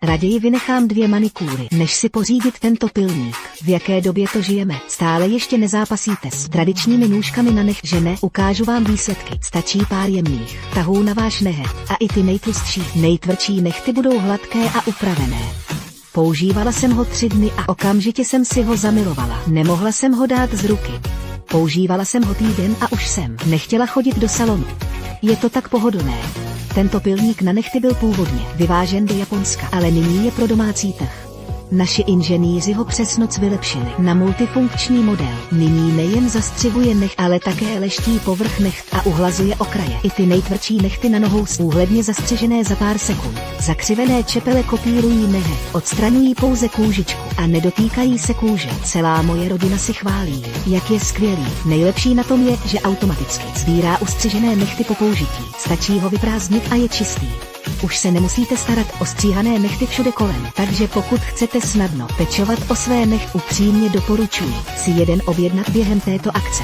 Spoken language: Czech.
Raději vynechám 2 manikúry, než si pořídit tento pilník. V jaké době to žijeme? Stále ještě nezápasíte s tradičními nůžkami na nech, že ne? Ukážu vám výsledky. Stačí pár jemných tahů na váš nehet a i ty nejtlustší, nejtvrdší nehty budou hladké a upravené. Používala jsem ho 3 dny a okamžitě jsem si ho zamilovala. Nemohla jsem ho dát z ruky. Používala jsem ho týden a už jsem nechtěla chodit do salonu. Je to tak pohodlné. Tento pilník na nehty byl původně vyvážen do Japonska, ale nyní je pro domácí trh. Naši inženýři ho přes noc vylepšili na multifunkční model. Nyní nejen zastřivuje necht, ale také leští povrch necht a uhlazuje okraje. I ty nejtvrdší nehty na nohou úhledně zastřižené za pár sekund. Zakřivené čepele kopírují nehet, odstraňují pouze kůžičku a nedotýkají se kůže. Celá moje rodina si chválí, jak je skvělý. Nejlepší na tom je, že automaticky sbírá ustřižené nehty po použití. Stačí ho vyprázdnit a je čistý. Už se nemusíte starat o stříhané nehty všude kolem, takže pokud chcete snadno pečovat o své nehty, upřímně doporučuji si jeden objednat během této akce.